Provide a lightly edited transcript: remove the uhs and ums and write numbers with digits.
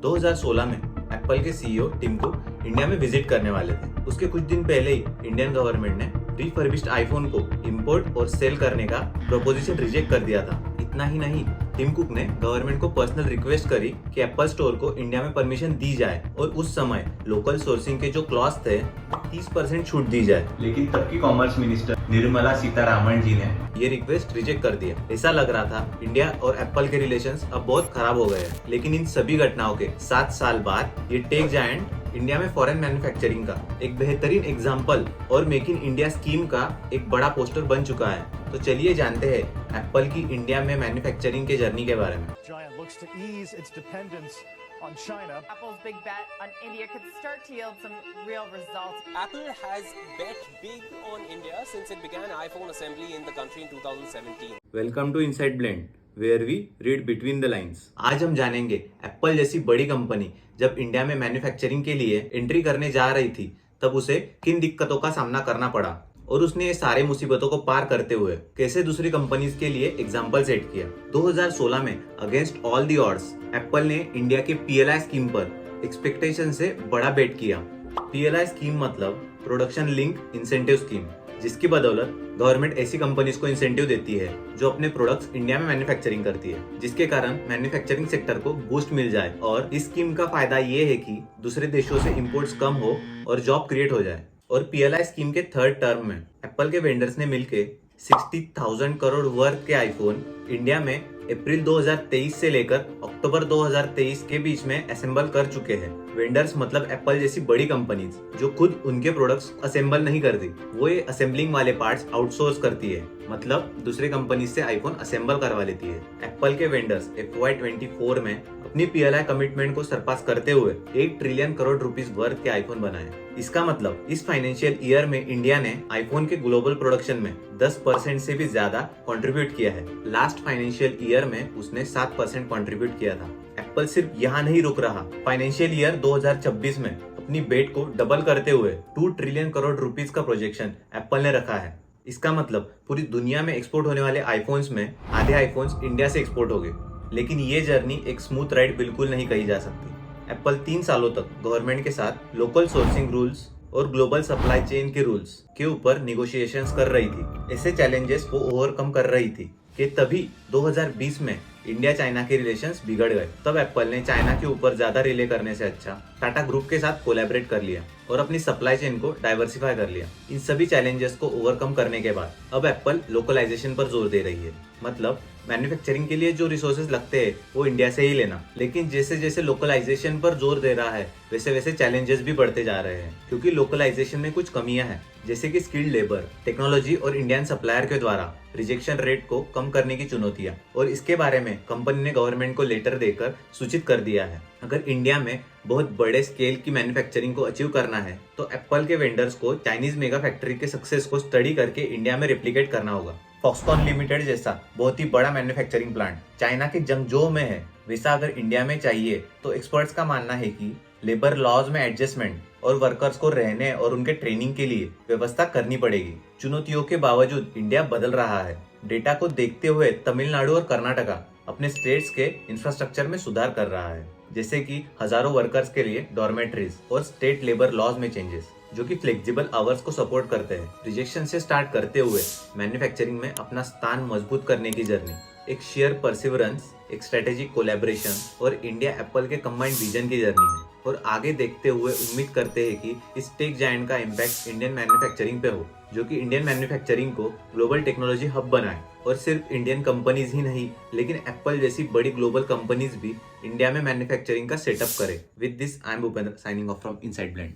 2016 में एप्पल के CEO Tim cook India में विजिट करने वाले थे। उसके कुछ दिन पहले ही इंडियन गवर्नमेंट ने रिफर्बिश्ड आईफोन को इंपोर्ट और सेल करने का प्रपोजिशन रिजेक्ट कर दिया था। इतना ही नहीं, टिम कुक ने गवर्नमेंट को पर्सनल रिक्वेस्ट करी कि एप्पल स्टोर को इंडिया में परमिशन दी जाए और उस समय लोकल सोर्सिंग के जो क्लॉज थे 30% छूट दी जाए। लेकिन तब की कॉमर्स मिनिस्टर निर्मला सीतारामन जी ने ये रिक्वेस्ट रिजेक्ट कर दिया। ऐसा लग रहा था इंडिया और एप्पल के रिलेशंस अब बहुत खराब हो गए हैं। लेकिन इन सभी घटनाओं के 7 साल बाद ये टेक जायंट इंडिया में फॉरेन मैन्युफैक्चरिंग का एक बेहतरीन एग्जाम्पल और मेक इन इंडिया स्कीम का एक बड़ा पोस्टर बन चुका है। तो चलिए जानते हैं एप्पल की इंडिया में मैन्युफैक्चरिंग के जर्नी के बारे में। on China. Apple's big bet on India could start to yield some real results. Apple has bet big on India since it began iPhone assembly in the country in 2017. Welcome to Inside Blend, where we read between the lines. आज हम जानेंगे Apple जैसी बड़ी company जब India में manufacturing के लिए entry करने जा रही थी तब उसे किन दिक्कतों का सामना करना पड़ा और उसने ये सारे मुसीबतों को पार करते हुए कैसे दूसरी कंपनीज के लिए एग्जाम्पल सेट किया। 2016 में against all the odds Apple ने इंडिया के पीएलआई स्कीम पर एक्सपेक्टेशन से बड़ा बेट किया। पीएलआई स्कीम मतलब प्रोडक्शन लिंक इंसेंटिव स्कीम, जिसकी बदौलत गवर्नमेंट ऐसी कंपनीज को इंसेंटिव देती है जो अपने प्रोडक्ट्स इंडिया में मैन्युफैक्चरिंग करती है, जिसके कारण मैन्युफैक्चरिंग सेक्टर को बूस्ट मिल जाए। और इस स्कीम का फायदा ये है कि दूसरे देशों से इंपोर्ट्स कम हो और जॉब क्रिएट हो जाए। और पीएलआई स्कीम के थर्ड टर्म में एप्पल के वेंडर्स ने मिलके 60,000 करोड़ वर्थ के आईफोन इंडिया में अप्रैल 2023 से लेकर अक्टूबर 2023 के बीच में असेंबल कर चुके हैं। वेंडर्स मतलब एप्पल जैसी बड़ी कंपनीज जो खुद उनके प्रोडक्ट्स असेंबल नहीं करती, वो ये असेंबलिंग वाले पार्ट्स आउटसोर्स करती है, मतलब दूसरी कंपनी से आईफोन असेंबल करवा लेती है। एप्पल के वेंडर्स FY24 में अपनी पीएलआई कमिटमेंट को सरपास करते हुए 1 ट्रिलियन करोड़ रुपीस वर्थ के आईफोन बनाए। इसका मतलब इस फाइनेंशियल ईयर में इंडिया ने आईफोन के ग्लोबल प्रोडक्शन में 10% से भी ज्यादा कंट्रीब्यूट किया है। लास्ट फाइनेंशियल ईयर में उसने 7% कंट्रीब्यूट किया था। एप्पल सिर्फ यहाँ नहीं रुक रहा, फाइनेंशियल ईयर 2026 में अपनी बेट को डबल करते हुए 2 ट्रिलियन करोड़ रुपीस का प्रोजेक्शन एप्पल ने रखा है। इसका मतलब पूरी दुनिया में एक्सपोर्ट होने वाले आईफोन्स में आधे आईफोन्स इंडिया से एक्सपोर्ट हो गए। लेकिन ये जर्नी एक स्मूथ राइड बिल्कुल नहीं कही जा सकती। एप्पल 3 सालों तक गवर्नमेंट के साथ लोकल सोर्सिंग रूल्स और ग्लोबल सप्लाई चेन के रूल्स के ऊपर निगोशिएशंस कर रही थी। ऐसे चैलेंजेस को ओवरकम कर रही थी कि तभी 2020 में इंडिया चाइना के रिलेशंस बिगड़ गए। तब एप्पल ने चाइना के ऊपर ज्यादा रिले करने से अच्छा टाटा ग्रुप के साथ कोलैबोरेट कर लिया और अपनी सप्लाई चेन को डाइवर्सिफाई कर लिया। इन सभी चैलेंजेस को ओवरकम करने के बाद अब एप्पल लोकलाइजेशन पर जोर दे रही है, मतलब मैन्युफैक्चरिंग के लिए जो रिसोर्सेज लगते हैं वो इंडिया से ही लेना। लेकिन जैसे जैसे लोकलाइजेशन पर जोर दे रहा है वैसे वैसे चैलेंजेस भी बढ़ते जा रहे हैं, क्योंकि लोकलाइजेशन में कुछ कमियां हैं, जैसे कि स्किल्ड लेबर, टेक्नोलॉजी और इंडियन सप्लायर के द्वारा रिजेक्शन रेट को कम करने की चुनौतियां। और इसके बारे में कंपनी ने गवर्नमेंट को लेटर देकर सूचित कर दिया है। अगर इंडिया में बहुत बड़े स्केल की मैन्युफैक्चरिंग को अचीव करना है तो एप्पल के वेंडर्स को चाइनीज मेगा फैक्ट्री के सक्सेस को स्टडी करके इंडिया में रेप्लिकेट करना होगा। फॉक्सकॉन लिमिटेड जैसा बहुत ही बड़ा मैन्युफैक्चरिंग प्लांट चाइना के जंगजोउ में है, वैसा अगर इंडिया में चाहिए तो एक्सपर्ट्स का मानना है कि लेबर लॉज में एडजस्टमेंट और वर्कर्स को रहने और उनके ट्रेनिंग के लिए व्यवस्था करनी पड़ेगी। चुनौतियों के बावजूद इंडिया बदल रहा है। डेटा को देखते हुए तमिलनाडु और कर्नाटका अपने स्टेट्स के इंफ्रास्ट्रक्चर में सुधार कर रहा है, जैसे कि हजारों वर्कर्स के लिए डॉर्मेट्रीज और स्टेट लेबर लॉज में चेंजेस जो कि फ्लेक्सिबल आवर्स को सपोर्ट करते हैं। रिजेक्शन से स्टार्ट करते हुए मैन्युफैक्चरिंग में अपना स्थान मजबूत करने की जर्नी, एक शेयर परसिवरेंस, एक स्ट्रेटेजिक कोलैबोरेशन और इंडिया एप्पल के कंबाइंड विजन की जर्नी है। और आगे देखते हुए उम्मीद करते हैं कि इस टेक जायंट का इम्पैक्ट इंडियन मैन्युफैक्चरिंग पे हो, जो कि इंडियन मैन्युफैक्चरिंग को ग्लोबल टेक्नोलॉजी हब बनाए। और सिर्फ इंडियन कंपनीज ही नहीं, लेकिन एप्पल जैसी बड़ी ग्लोबल कंपनीज भी इंडिया में मैन्युफैक्चरिंग का सेटअप करे। With this I am Bhupendra signing off from inside blend.